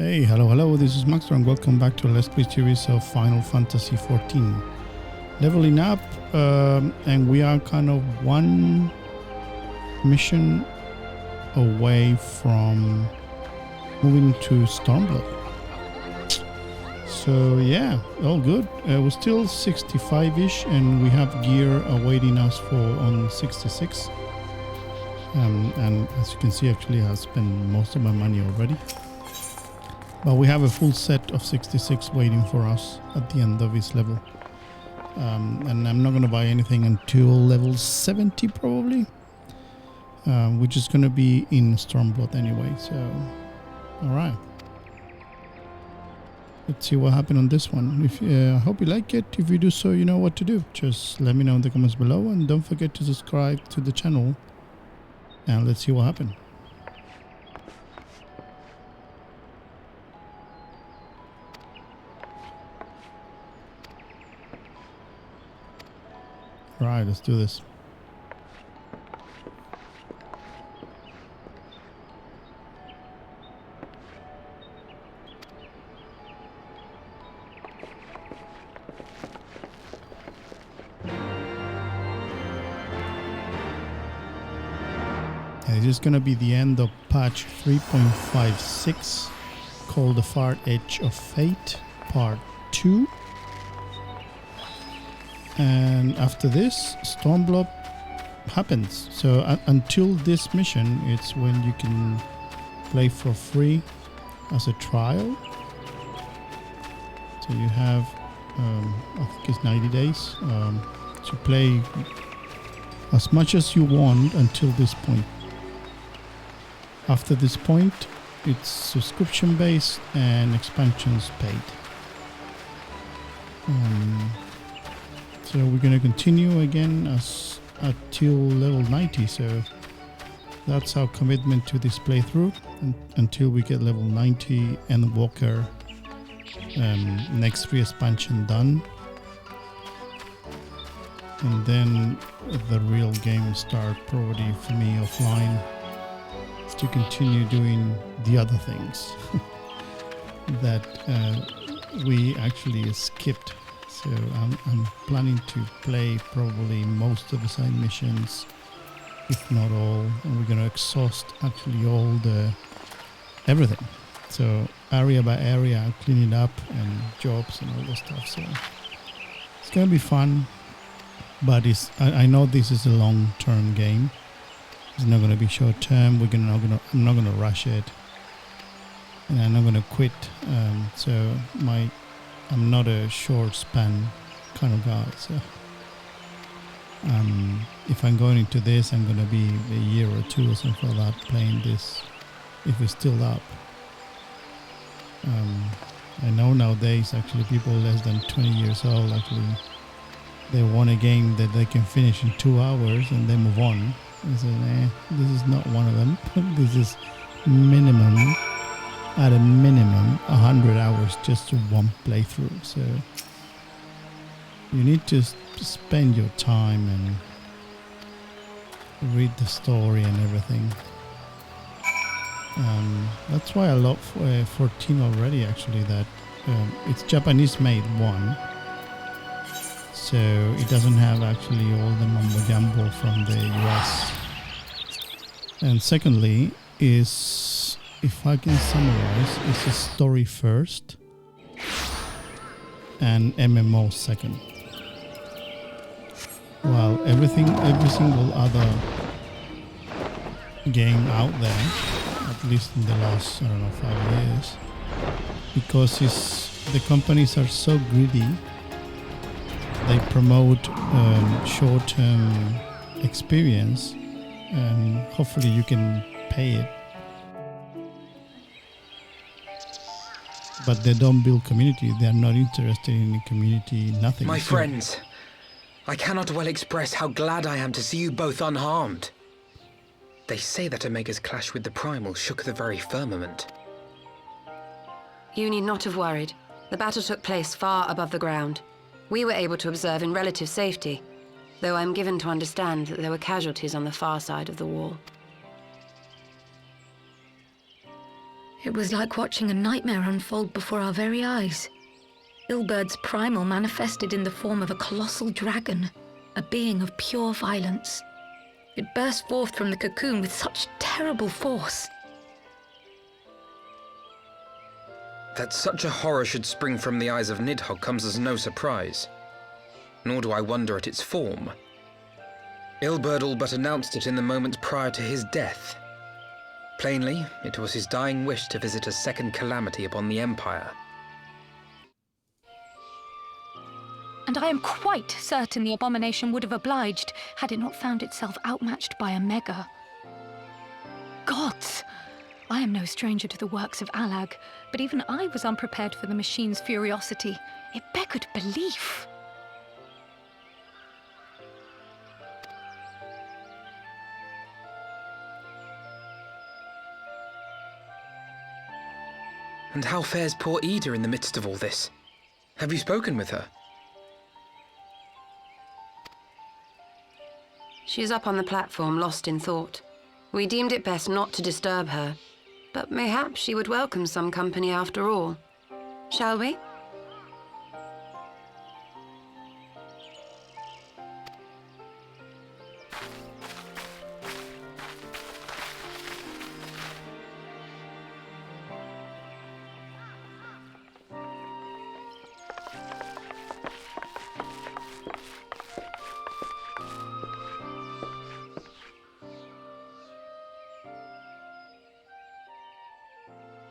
Hey, hello, this is Maxter and welcome back to a Let's Play series of Final Fantasy XIV. Leveling up, and we are kind of one mission away from moving to Stormblood. So yeah, all good. We're still 65-ish and we have gear awaiting us for on 66. And as you can see, actually I spent most of my money already. But we have a full set of 66 waiting for us at the end of this level. And I'm not going to buy anything until level 70 probably. Which is going to be in Stormblood anyway, so... Alright. Let's see what happened on this one. I hope you like it. If you do so, you know what to do. Just let me know in the comments below and don't forget to subscribe to the channel. And let's see what happened. Right, let's do this. This is going to be the end of patch 3.56 called The Far Edge of Fate Part 2. And after this, Stormblood happens. So until this mission, it's when you can play for free as a trial. So you have, I think it's 90 days to play as much as you want until this point. After this point, it's subscription based and expansions paid. So we're going to continue again until level 90, so that's our commitment to this playthrough until we get level 90 and Walker next free expansion done. And then the real game start probably for me offline to continue doing the other things that we actually skipped. So I'm planning to play probably most of the side missions, if not all, and we're gonna exhaust actually all the everything. So area by area, clean it up and jobs and all that stuff. So it's gonna be fun, but I know this is a long-term game. It's not gonna be short-term. I'm not gonna rush it, and I'm not gonna quit. So I'm not a short span kind of guy, so if I'm going into this, I'm going to be a year or two or something like that playing this, if it's still up. I know nowadays actually people less than 20 years old actually, they want a game that they can finish in 2 hours and then move on. I said, this is not one of them. This is minimum. At a minimum 100 hours just to one playthrough, so you need to spend your time and read the story and everything. That's why I love 14 already actually, that it's Japanese made one, so it doesn't have actually all the mumbo jumbo from the US. And secondly is, if I can summarize, it's a story first and MMO second. While every single other game out there, at least in the last, 5 years, because the companies are so greedy, they promote short-term experience and hopefully you can pay it. But they don't build community. They are not interested in the community, nothing. My friends, I cannot well express how glad I am to see you both unharmed. They say that Omega's clash with the primal shook the very firmament. You need not have worried. The battle took place far above the ground. We were able to observe in relative safety, though I'm given to understand that there were casualties on the far side of the wall. It was like watching a nightmare unfold before our very eyes. Ilbird's primal manifested in the form of a colossal dragon, a being of pure violence. It burst forth from the cocoon with such terrible force. That such a horror should spring from the eyes of Nidhogg comes as no surprise. Nor do I wonder at its form. Ilberd all but announced it in the moments prior to his death. Plainly, it was his dying wish to visit a second calamity upon the Empire. And I am quite certain the abomination would have obliged had it not found itself outmatched by a mega. Gods! I am no stranger to the works of Allag, but even I was unprepared for the machine's furiosity. It beggared belief. And how fares poor Ida in the midst of all this? Have you spoken with her? She's up on the platform, lost in thought. We deemed it best not to disturb her, but mayhaps she would welcome some company after all. Shall we?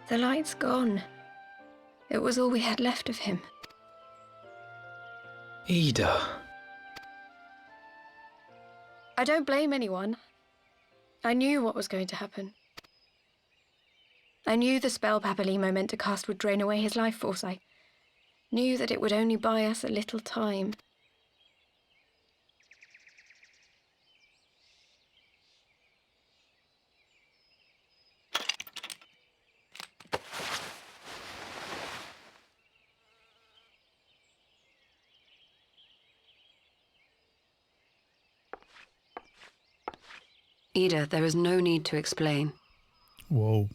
The light's gone. It was all we had left of him. Ida. I don't blame anyone. I knew what was going to happen. I knew the spell Papalimo meant to cast would drain away his life force. I knew that it would only buy us a little time. Ida, there is no need to explain. Whoa.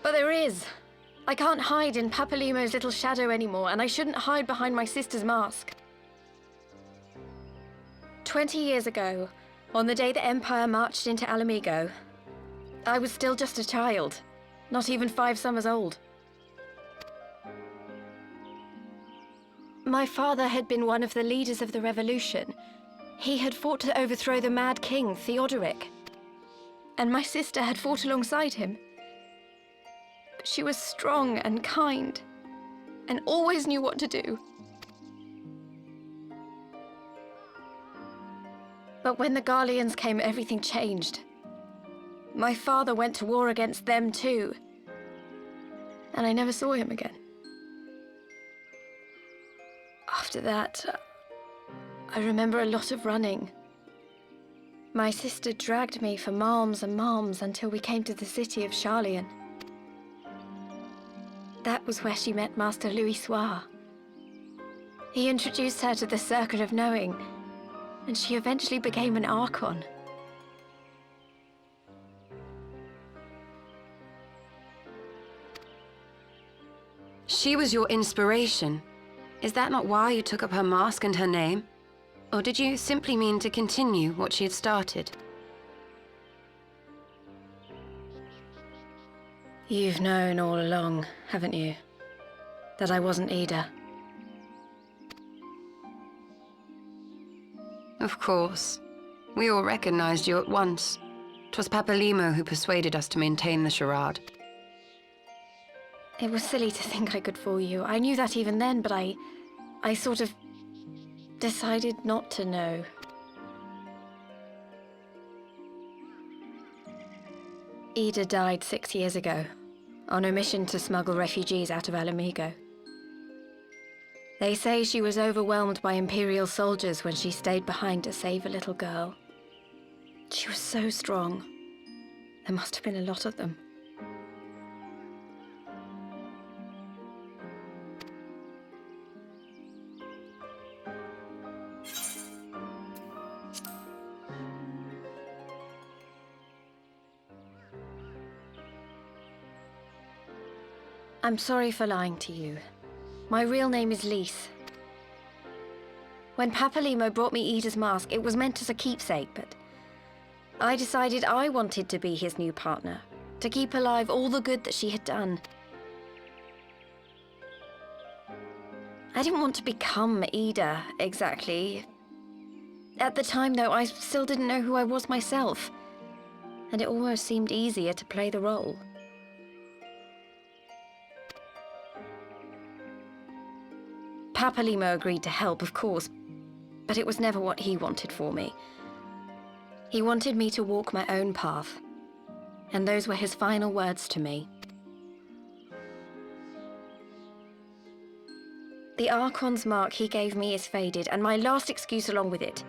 But there is. I can't hide in Papalimo's little shadow anymore, and I shouldn't hide behind my sister's mask. 20 years ago, on the day the Empire marched into Alamigo, I was still just a child, not even 5 summers old. My father had been one of the leaders of the revolution. He had fought to overthrow the Mad King, Theodoric. And my sister had fought alongside him. But she was strong and kind, and always knew what to do. But when the Garleans came, everything changed. My father went to war against them too, and I never saw him again. After that, I remember a lot of running. My sister dragged me for malms and malms until we came to the city of Charlian. That was where she met Master Louis Soir. He introduced her to the Circle of Knowing, and she eventually became an Archon. She was your inspiration. Is that not why you took up her mask and her name? Or did you simply mean to continue what she had started? You've known all along, haven't you? That I wasn't Ida. Of course. We all recognized you at once. 'Twas Papalimo who persuaded us to maintain the charade. It was silly to think I could fool you. I knew that even then, but I sort of decided not to know. Ida died 6 years ago, on a mission to smuggle refugees out of Alamigo. They say she was overwhelmed by Imperial soldiers when she stayed behind to save a little girl. She was so strong. There must have been a lot of them. I'm sorry for lying to you. My real name is Lise. When Papalimo brought me Ida's mask, it was meant as a keepsake, but I decided I wanted to be his new partner, to keep alive all the good that she had done. I didn't want to become Ida, exactly. At the time, though, I still didn't know who I was myself, and it almost seemed easier to play the role. Papalimo agreed to help, of course, but it was never what he wanted for me. He wanted me to walk my own path, and those were his final words to me. The Archon's mark he gave me is faded, and my last excuse along with it.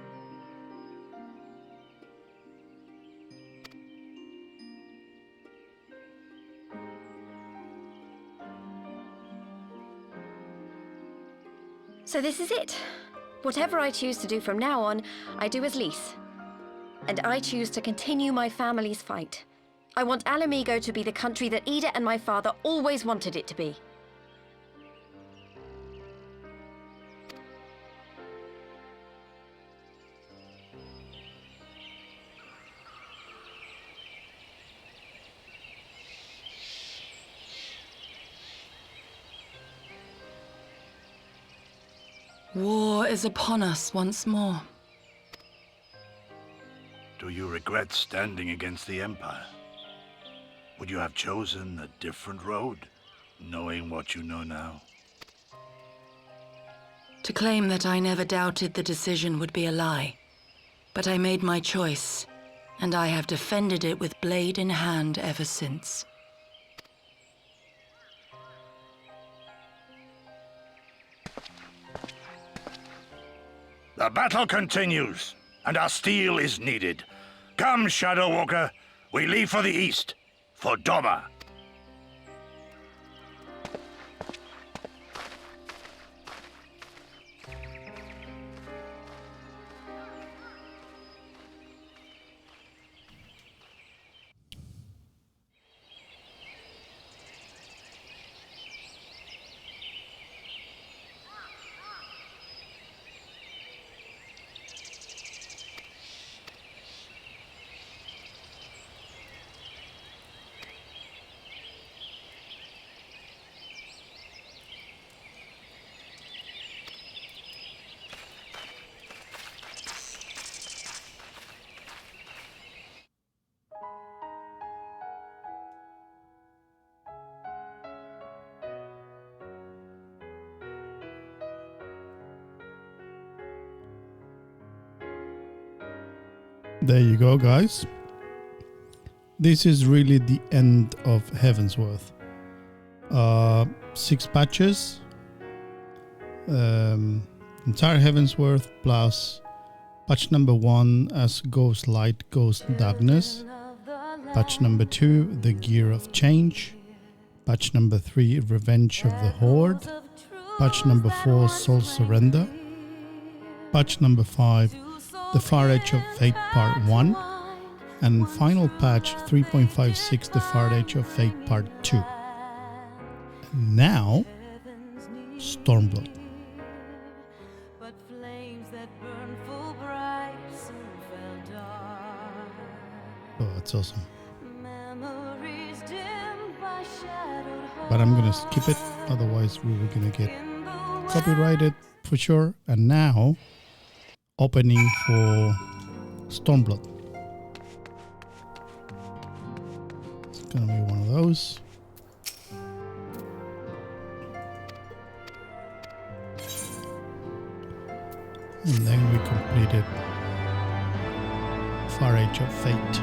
So this is it. Whatever I choose to do from now on, I do as Lise. And I choose to continue my family's fight. I want Alamigo to be the country that Ida and my father always wanted it to be. War is upon us once more. Do you regret standing against the Empire? Would you have chosen a different road, knowing what you know now? To claim that I never doubted the decision would be a lie. But I made my choice, and I have defended it with blade in hand ever since. The battle continues, and our steel is needed. Come, Shadow Walker, we leave for the east, for Doma. There you go, guys. This is really the end of Heavensworth. 6 patches. Entire Heavensworth plus patch number 1 as Ghost Light, Ghost Darkness. Patch number 2, the Gear of Change. Patch number 3, Revenge of the Horde. Patch number 4, Soul Surrender. Patch number 5, The Far Edge of Fate Part 1. And final patch 3.56, The Far Edge of Fate Part 2. And now, Stormblood. Oh, that's awesome. But I'm gonna skip it, otherwise we were gonna get copyrighted for sure. And now, opening for Stormblood. It's gonna be one of those. And then we completed Far Edge of Fate.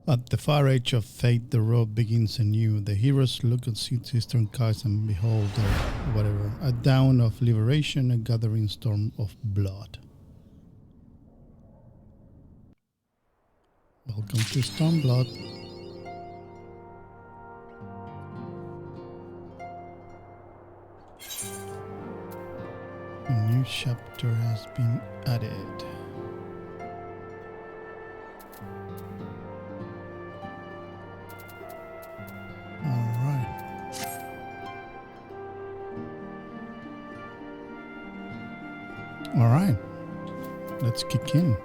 At the far edge of fate, the road begins anew. The heroes look at eastern skies and behold a dawn of liberation, a gathering storm of blood. Welcome to Stormblood. A new chapter has been added. Alright, let's kick in.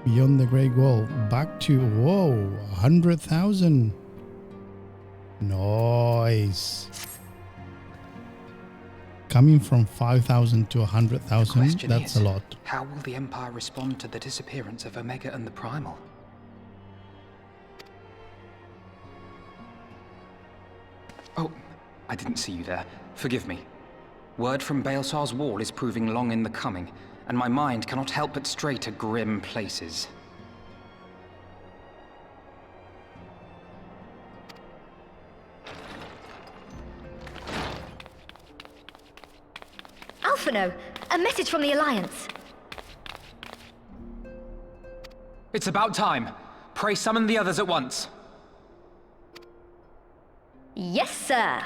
Beyond the Great Wall, back to, 100,000. Nice. Coming from 5,000 to 100,000, that's a lot. How will the Empire respond to the disappearance of Omega and the Primal? Oh, I didn't see you there. Forgive me. Word from Baelsar's wall is proving long in the coming, and my mind cannot help but stray to grim places. Alphino, a message from the Alliance. It's about time. Pray summon the others at once. Yes, sir.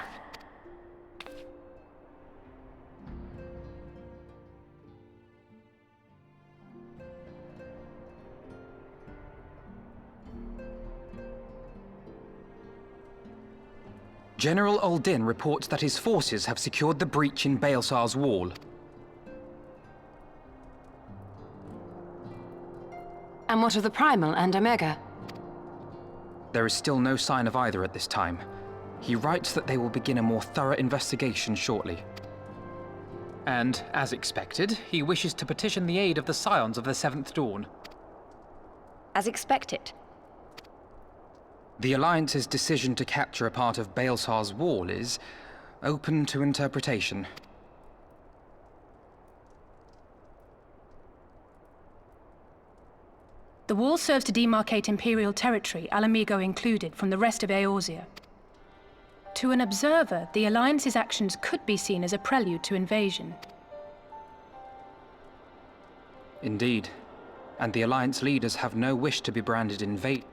General Uldin reports that his forces have secured the breach in Baelsar's wall. And what of the Primal and Omega? There is still no sign of either at this time. He writes that they will begin a more thorough investigation shortly. And, as expected, he wishes to petition the aid of the Scions of the Seventh Dawn. As expected. The Alliance's decision to capture a part of Baelsar's wall is open to interpretation. The wall serves to demarcate Imperial territory, Alamigo included, from the rest of Eorzea. To an observer, the Alliance's actions could be seen as a prelude to invasion. Indeed. And the Alliance leaders have no wish to be branded invaders.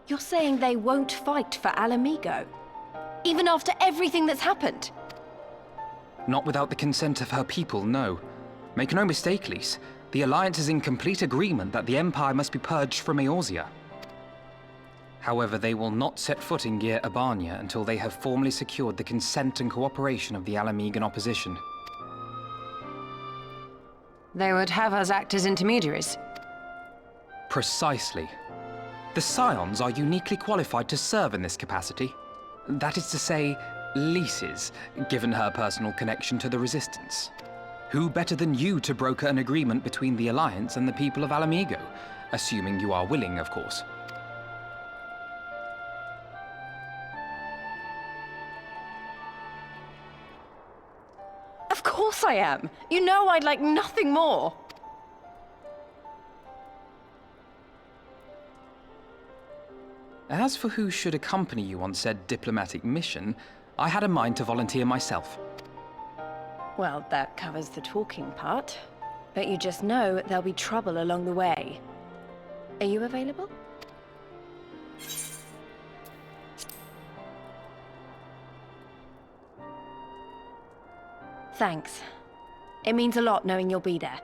You're saying they won't fight for Alamigo? Even after everything that's happened? Not without the consent of her people, no. Make no mistake, Lise. The Alliance is in complete agreement that the Empire must be purged from Eorzea. However, they will not set foot in Gyr Abania until they have formally secured the consent and cooperation of the Alamigan opposition. They would have us act as intermediaries. Precisely. The Scions are uniquely qualified to serve in this capacity. That is to say, Lise's, given her personal connection to the Resistance. Who better than you to broker an agreement between the Alliance and the people of Alamigo? Assuming you are willing, of course. Of course I am! You know I'd like nothing more! As for who should accompany you on said diplomatic mission, I had a mind to volunteer myself. Well, that covers the talking part. But you just know there'll be trouble along the way. Are you available? Thanks. It means a lot knowing you'll be there.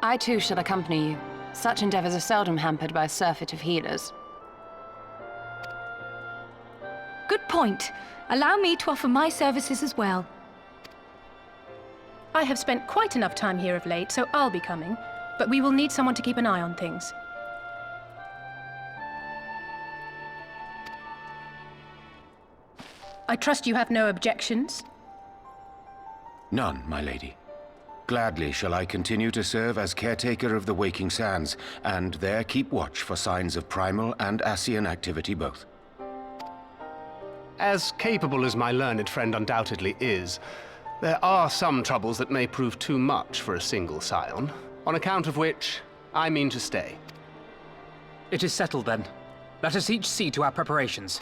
I too shall accompany you. Such endeavors are seldom hampered by a surfeit of healers. Good point. Allow me to offer my services as well. I have spent quite enough time here of late, so I'll be coming. But we will need someone to keep an eye on things. I trust you have no objections? None, my lady. Gladly shall I continue to serve as caretaker of the Waking Sands, and there keep watch for signs of primal and Ascian activity both. As capable as my learned friend undoubtedly is, There are some troubles that may prove too much for a single scion, on account of which I mean to stay. It is settled then. Let us each see to our preparations.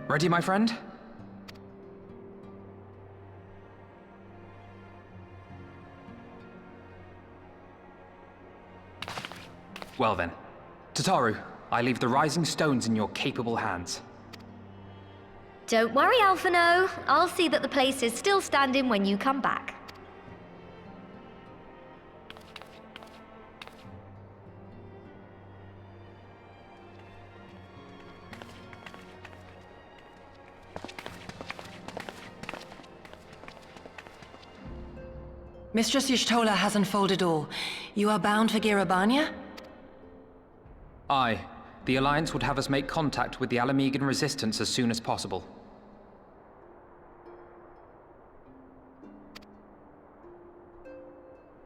Ready, my friend? Well then. Tataru, I leave the rising stones in your capable hands. Don't worry, Alphino. I'll see that the place is still standing when you come back. Mistress Y'shtola has unfolded all. You are bound for Girabania? Aye. The Alliance would have us make contact with the Alamegan resistance as soon as possible.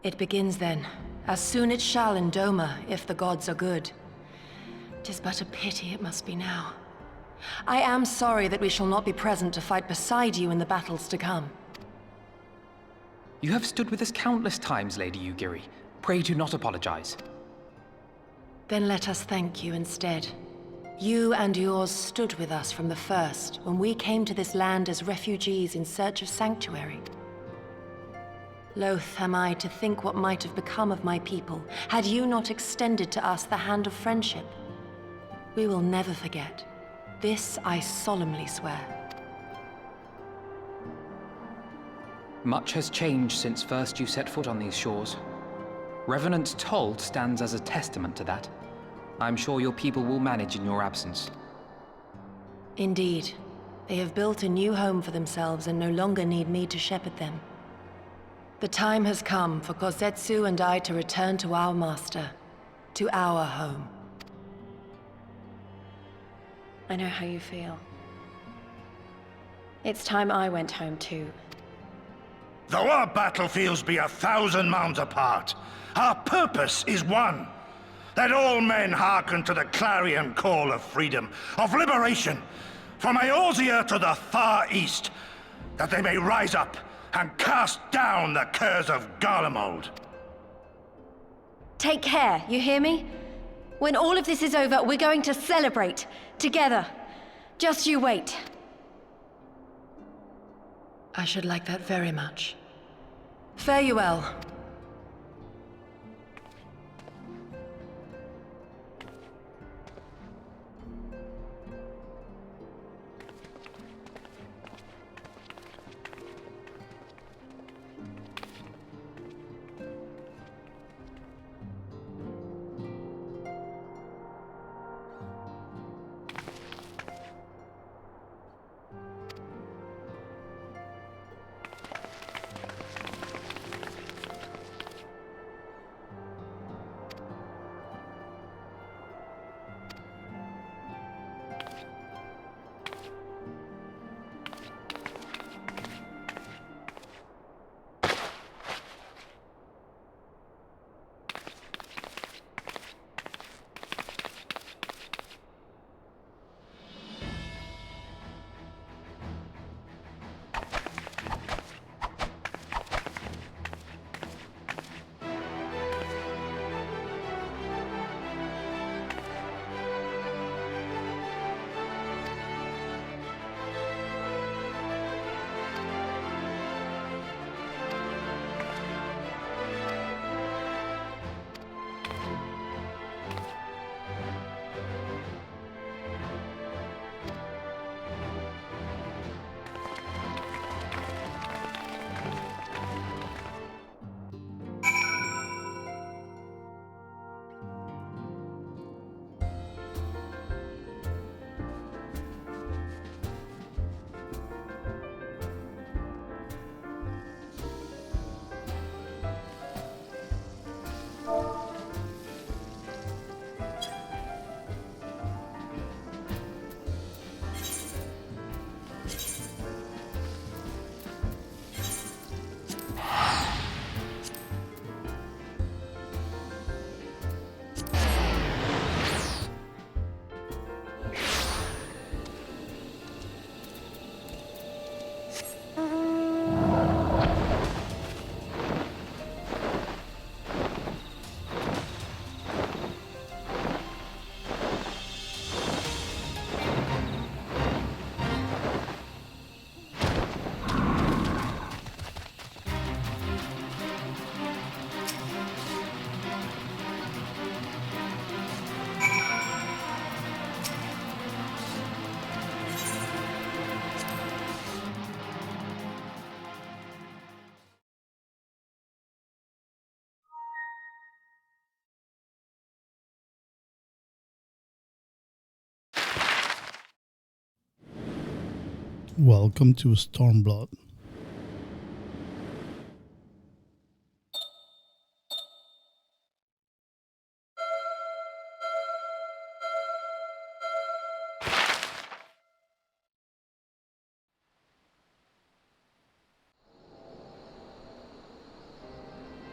It begins then. As soon it shall in Doma, if the gods are good. 'Tis but a pity it must be now. I am sorry that we shall not be present to fight beside you in the battles to come. You have stood with us countless times, Lady Yugiri. Pray do not apologize. Then let us thank you instead. You and yours stood with us from the first, when we came to this land as refugees in search of sanctuary. Loath am I to think what might have become of my people, had you not extended to us the hand of friendship. We will never forget. This I solemnly swear. Much has changed since first you set foot on these shores. Revenant Told stands as a testament to that. I'm sure your people will manage in your absence. Indeed. They have built a new home for themselves and no longer need me to shepherd them. The time has come for Kozetsu and I to return to our master, to our home. I know how you feel. It's time I went home too. Though our battlefields be 1,000 mounds apart, our purpose is one. Let all men hearken to the clarion call of freedom, of liberation, from Eorzea to the far east, that they may rise up and cast down the curse of Garlemald. Take care, you hear me? When all of this is over, we're going to celebrate, together. Just you wait. I should like that very much. Fare you well. Welcome to Stormblood.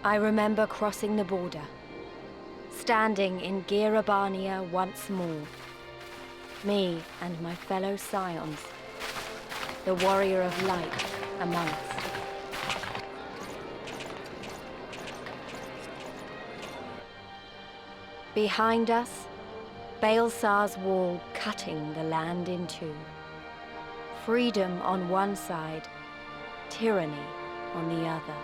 I remember crossing the border, standing in Girabania once more. Me and my fellow scions, the warrior of light among us. Behind us, Baelsar's wall cutting the land in two. Freedom on one side, tyranny on the other.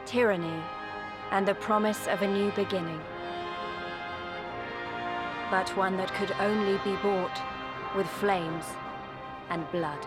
Tyranny and the promise of a new beginning. But one that could only be bought with flames and blood.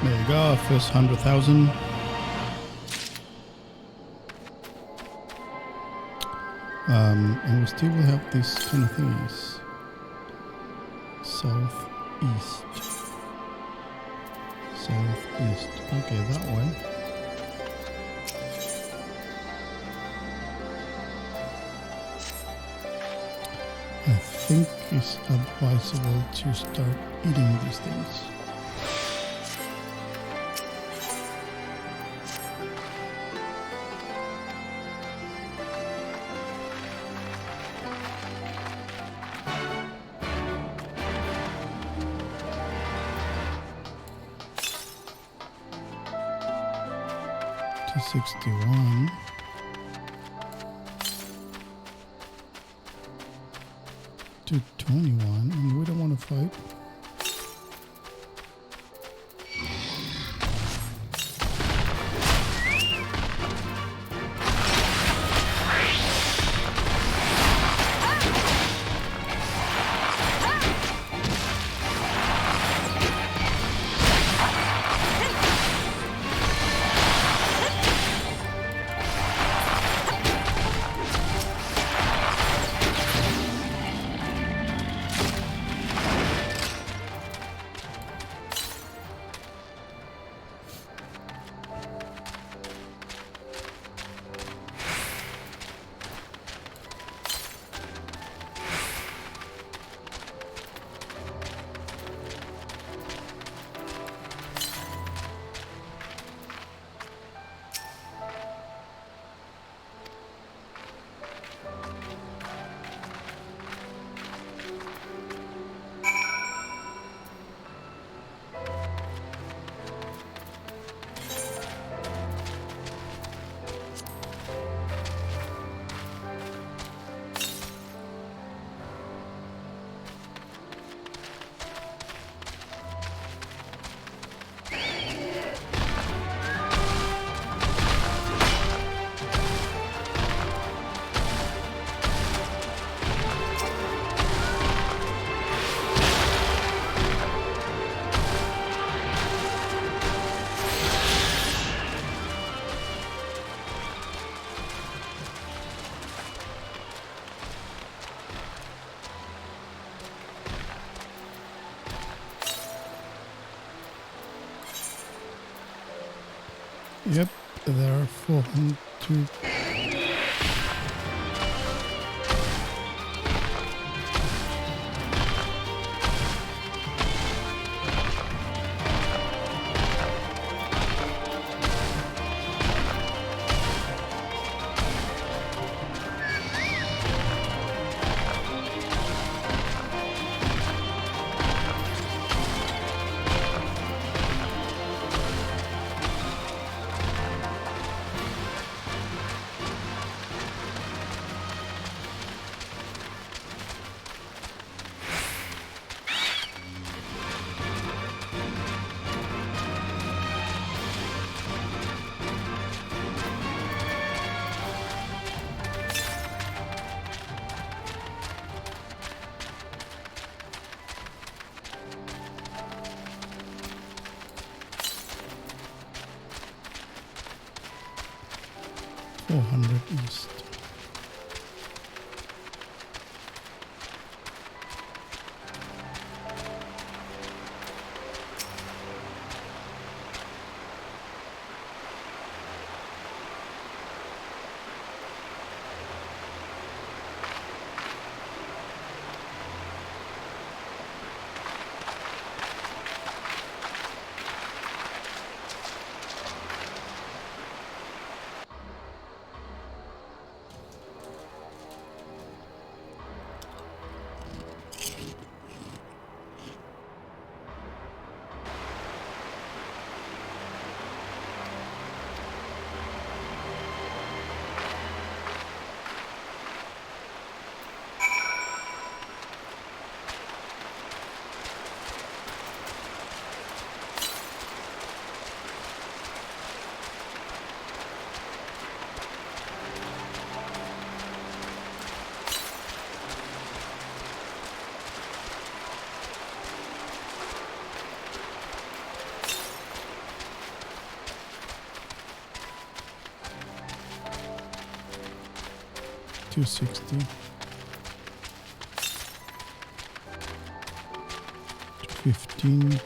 There you go, first 100,000. And we still will have these kind of things. Southeast. Southeast. Okay, that way. I think it's advisable to start eating these things. To 61. To 21, and we don't want to fight. Yep, there are 402. East. $260. $215.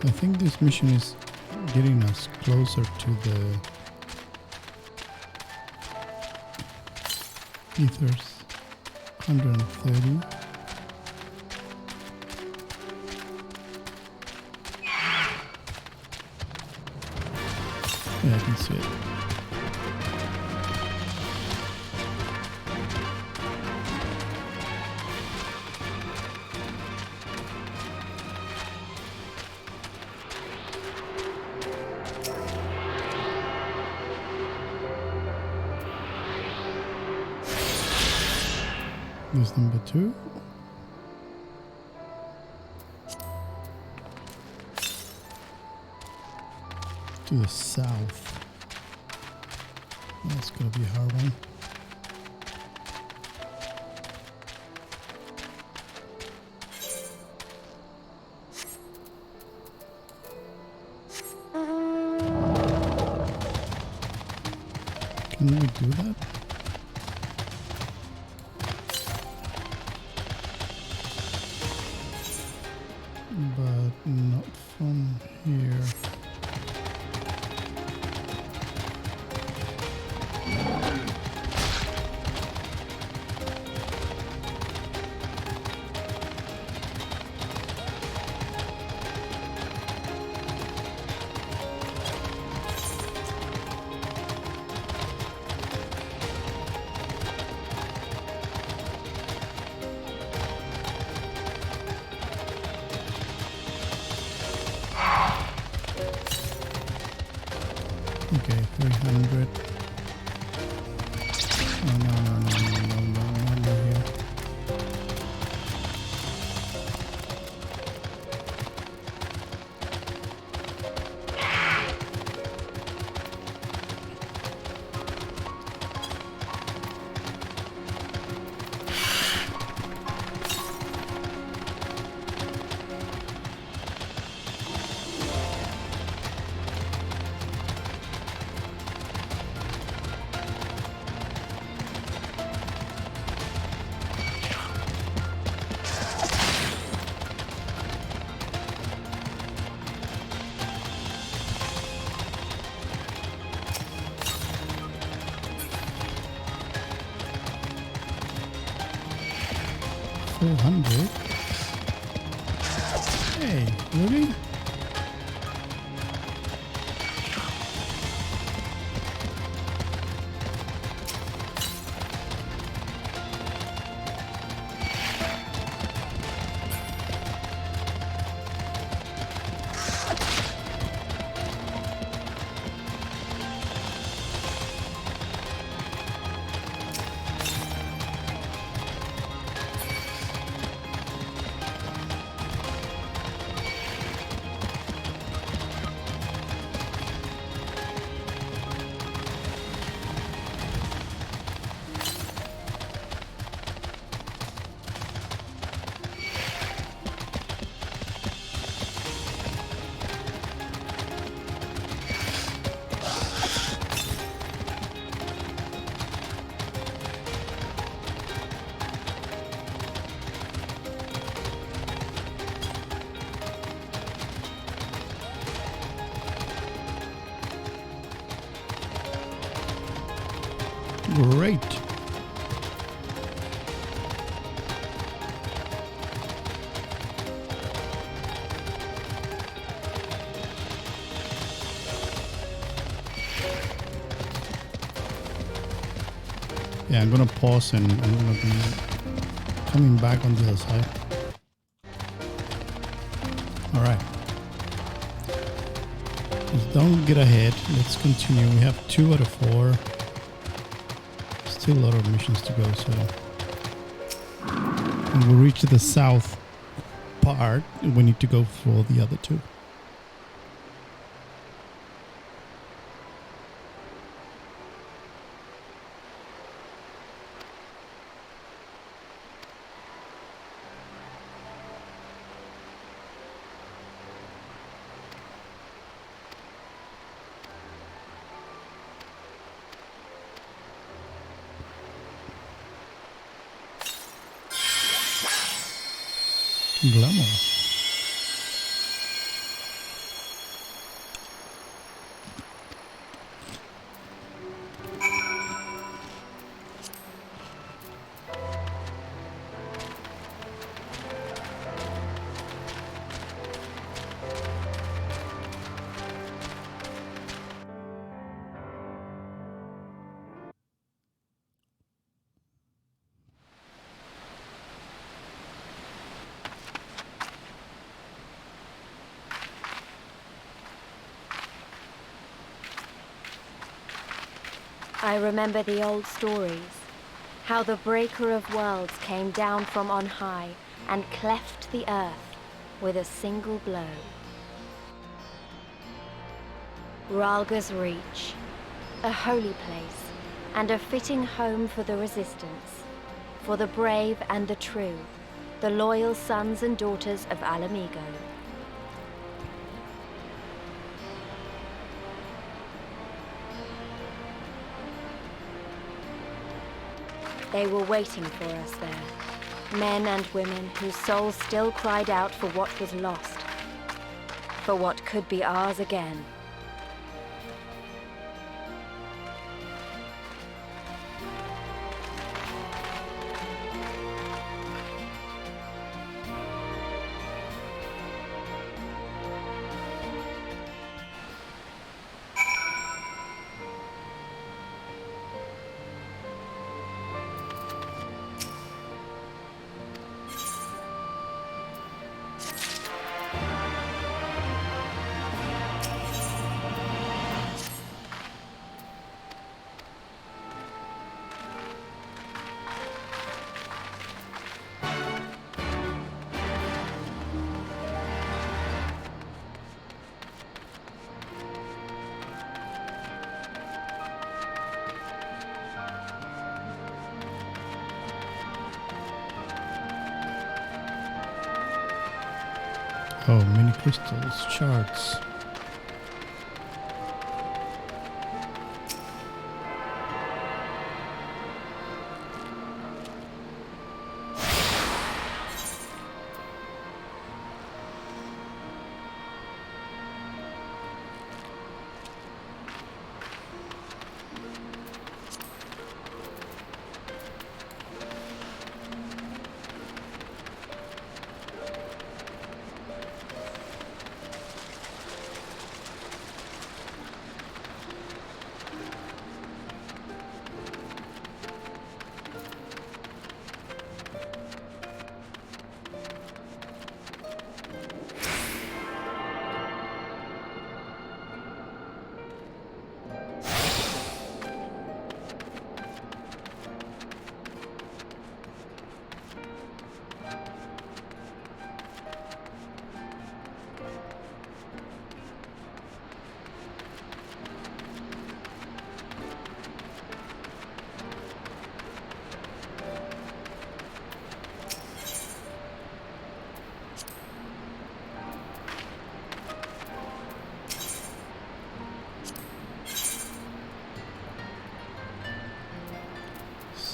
I think this mission is getting us closer to the ethers. 130. Yeah, I can see it. There's number 2. To the south. That's gonna be a hard one. Can we do that? But not from here. Okay, 300. No, here. 400. Hey, really? Great. Yeah, I'm gonna pause and I'm gonna be coming back on the other side. Alright. Just don't get ahead. Let's continue. We have 2 out of 4. Still a lot of missions to go, so when we reach the south part, we need to go for the other 2. Glamour. I remember the old stories, how the Breaker of Worlds came down from on high and cleft the earth with a single blow. Ralga's Reach, a holy place and a fitting home for the resistance, for the brave and the true, the loyal sons and daughters of Alamigo. They were waiting for us there, men and women whose souls still cried out for what was lost, for what could be ours again. Oh, mini crystals, shards.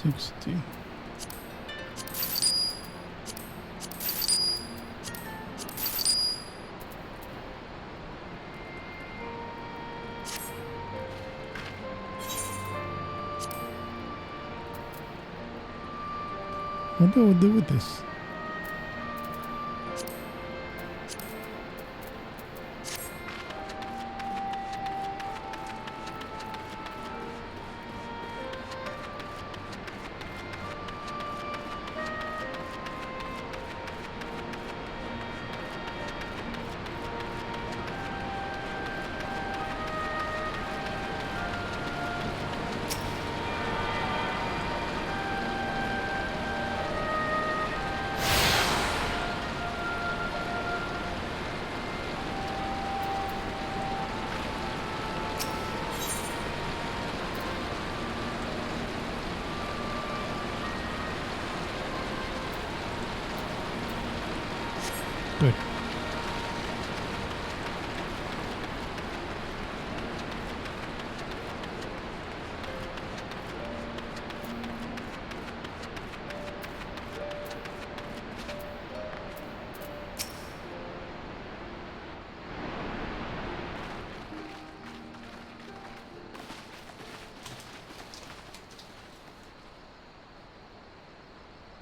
60. What do I do with this? Good.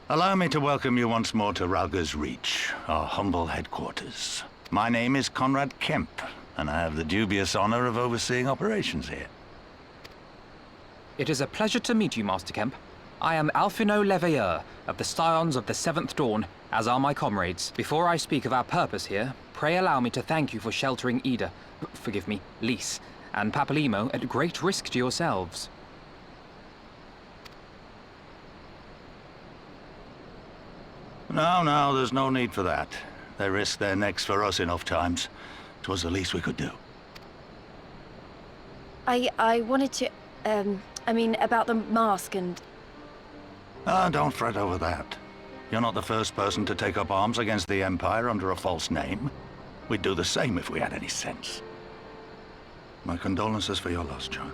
Allow me to welcome you once more to Ralga's Reach, our humble headquarters. My name is Conrad Kemp, and I have the dubious honor of overseeing operations here. It is a pleasure to meet you, Master Kemp. I am Alphino Leveilleur of the Scions of the Seventh Dawn, as are my comrades. Before I speak of our purpose here, pray allow me to thank you for sheltering Ida, forgive me, Lys, and Papalymo at great risk to yourselves. No, there's no need for that. They risked their necks for us enough times. 'Twas the least we could do. I wanted to, about the mask and... Don't fret over that. You're not the first person to take up arms against the Empire under a false name. We'd do the same if we had any sense. My condolences for your loss, child.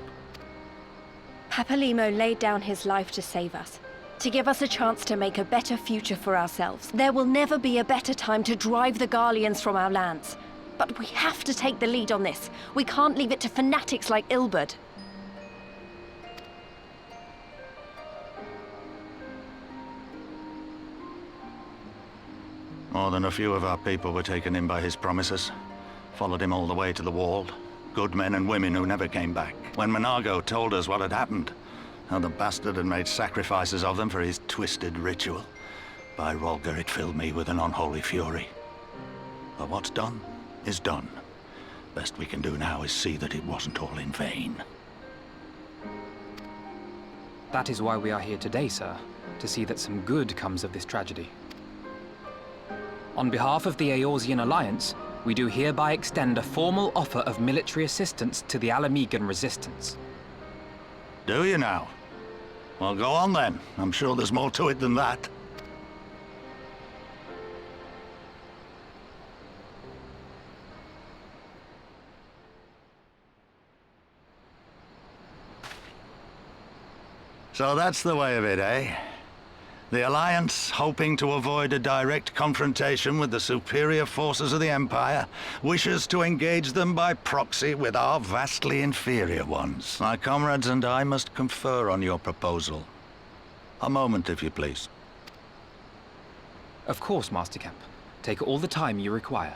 Papalymo laid down his life to save us, to give us a chance to make a better future for ourselves. There will never be a better time to drive the Garleans from our lands. But we have to take the lead on this. We can't leave it to fanatics like Ilberd. More than a few of our people were taken in by his promises. Followed him all the way to the wall. Good men and women who never came back. When Monago told us what had happened, how the bastard had made sacrifices of them for his twisted ritual, by Rolger, it filled me with an unholy fury. But what's done is done. Best we can do now is see that it wasn't all in vain. That is why we are here today, sir, to see that some good comes of this tragedy. On behalf of the Eorzean Alliance, we do hereby extend a formal offer of military assistance to the Alamegan resistance. Do you now? Well, go on then. I'm sure there's more to it than that. So that's the way of it, eh? The Alliance, hoping to avoid a direct confrontation with the superior forces of the Empire, wishes to engage them by proxy with our vastly inferior ones. My comrades and I must confer on your proposal. A moment, if you please. Of course, Master Kemp. Take all the time you require.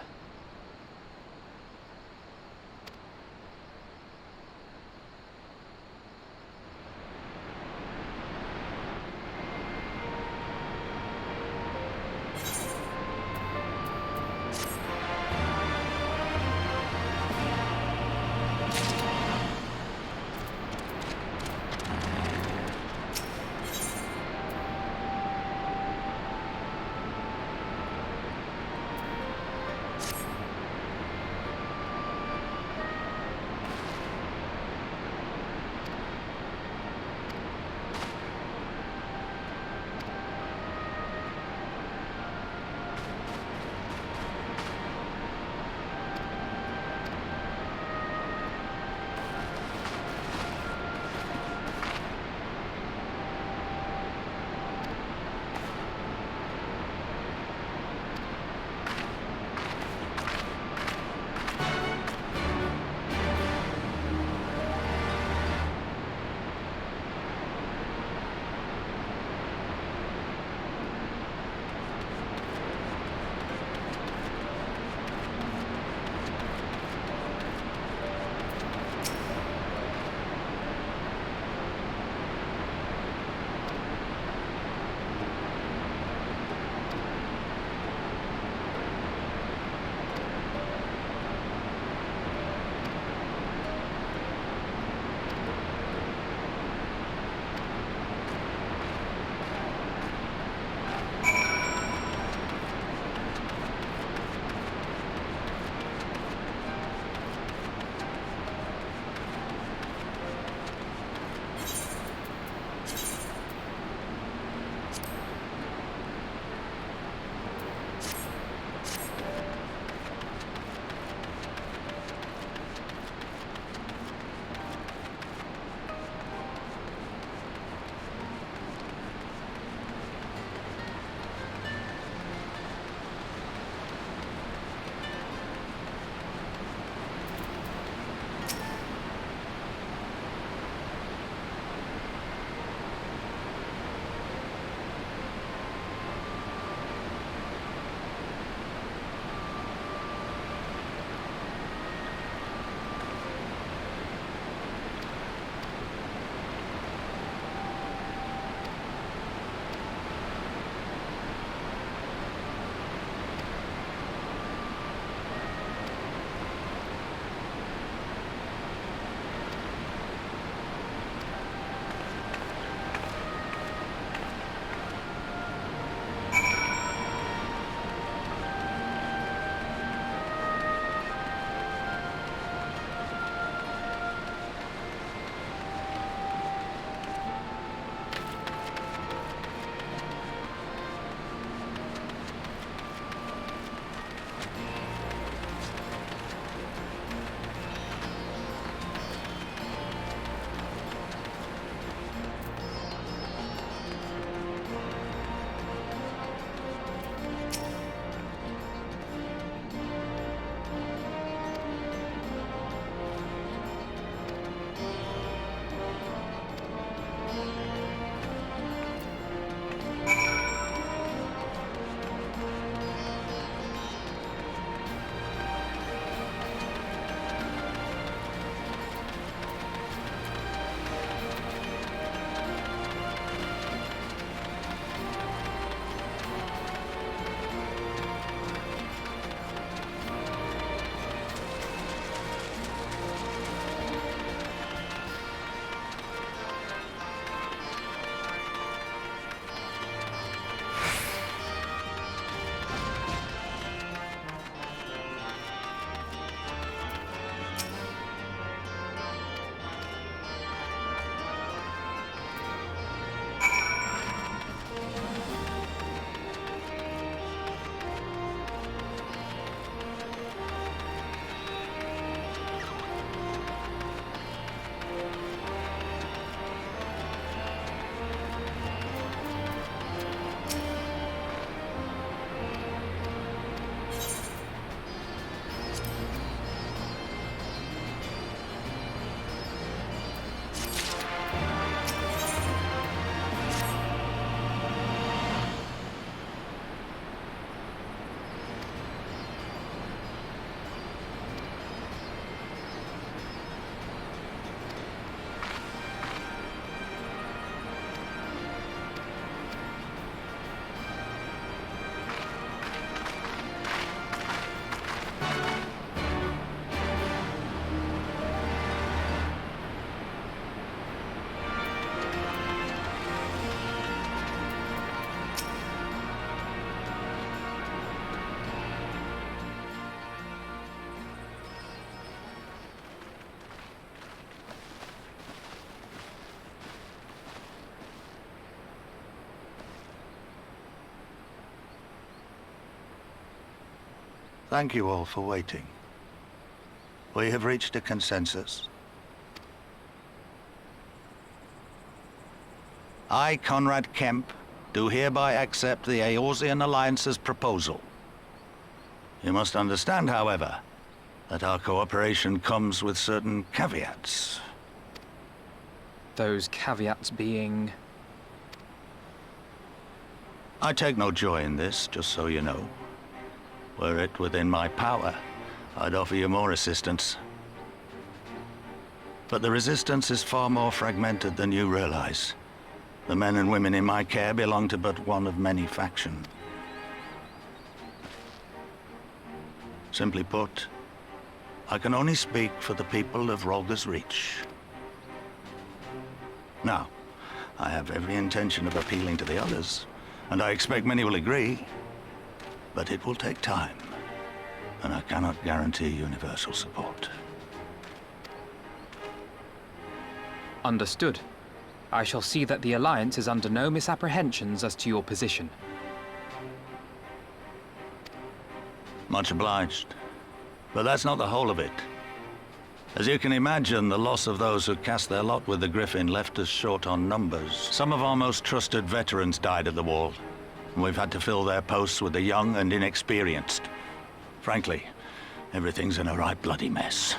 Thank you all for waiting. We have reached a consensus. I, Conrad Kemp, do hereby accept the Eorzean Alliance's proposal. You must understand, however, that our cooperation comes with certain caveats. Those caveats being... I take no joy in this, just so you know. Were it within my power, I'd offer you more assistance. But the Resistance is far more fragmented than you realize. The men and women in my care belong to but one of many factions. Simply put, I can only speak for the people of Rolga's Reach. Now, I have every intention of appealing to the others, and I expect many will agree, but it will take time, and I cannot guarantee universal support. Understood. I shall see that the Alliance is under no misapprehensions as to your position. Much obliged. But that's not the whole of it. As you can imagine, the loss of those who cast their lot with the Griffin left us short on numbers. Some of our most trusted veterans died at the wall, and we've had to fill their posts with the young and inexperienced. Frankly, everything's in a right bloody mess.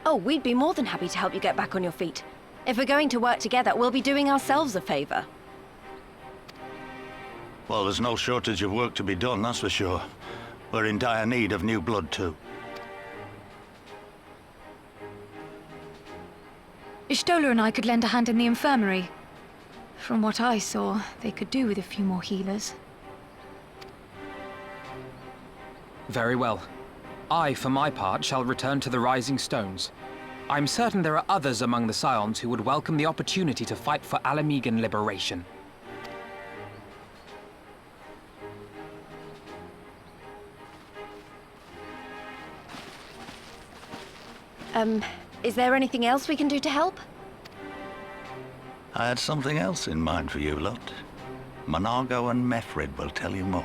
Oh, we'd be more than happy to help you get back on your feet. If we're going to work together, we'll be doing ourselves a favor. Well, there's no shortage of work to be done, that's for sure. We're in dire need of new blood, too. Ishtola and I could lend a hand in the infirmary. From what I saw, they could do with a few more healers. Very well. I, for my part, shall return to the Rising Stones. I'm certain there are others among the Scions who would welcome the opportunity to fight for Alamegan liberation. Is there anything else we can do to help? I had something else in mind for you lot. Monargo and Mefrid will tell you more.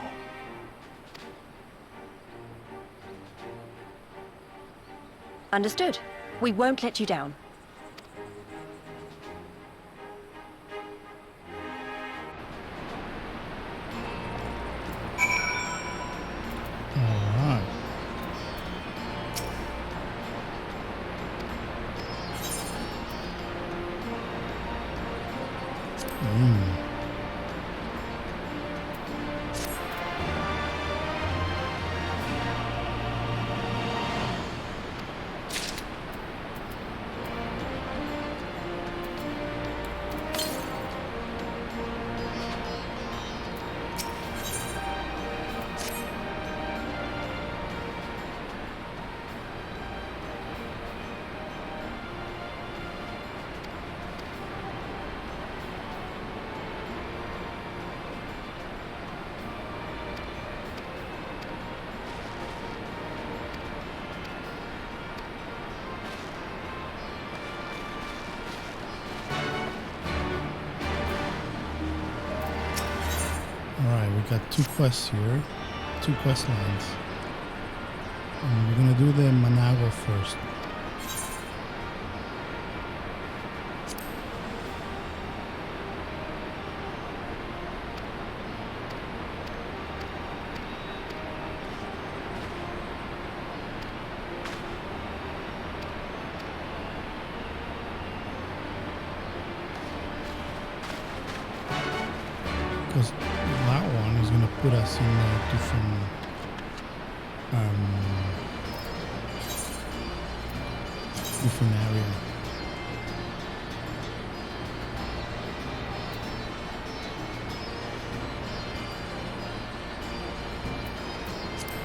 Understood. We won't let you down. Alright. Alright, we got two quests here, two quest lines. And we're gonna do the Manago first. Because that one is going to put us in a different area.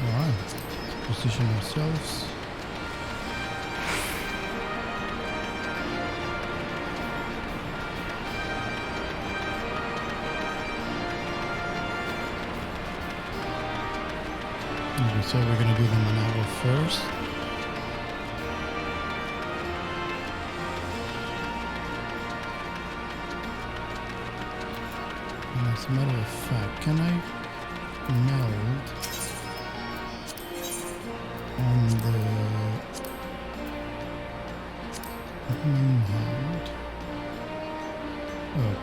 Alright, let's position ourselves. So we're going to do the Manago first. And as a matter of fact, can I meld And the hand.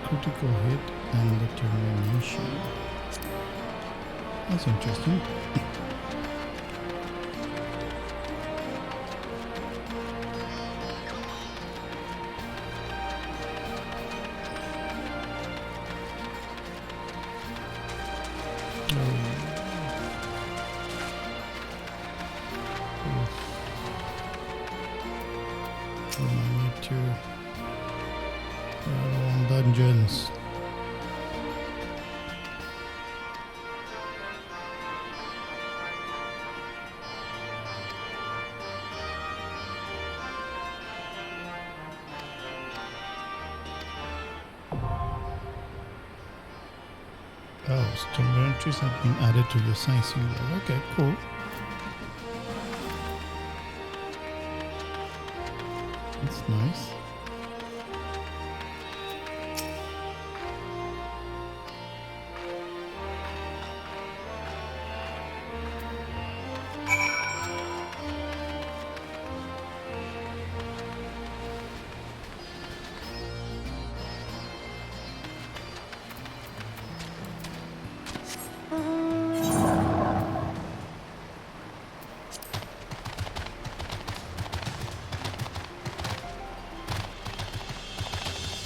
Critical hit and determination. That's interesting. Dungeons. Oh, stone entries have been added to the sightseeing level. Okay, cool. That's nice.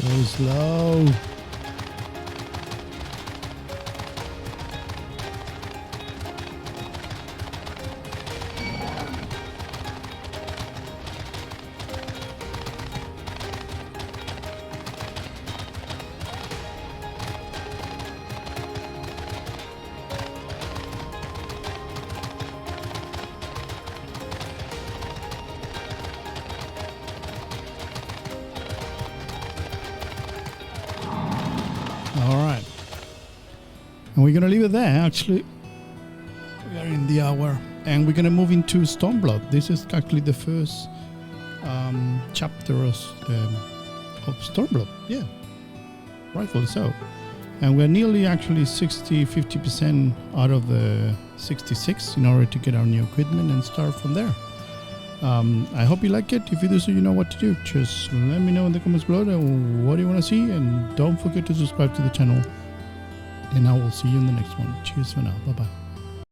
So slow. Alright. And we're going to leave it there, actually. We are in the hour. And we're going to move into Stormblood. This is actually the first chapter of Stormblood. Yeah. Rightfully so. And we're nearly actually 50% out of the 66 in order to get our new equipment and start from there. I hope you like it. If you do so, you know what to do. Just let me know in the comments below what do you want to see, and don't forget to subscribe to the channel. And I will see you in the next one. Cheers for now. Bye bye.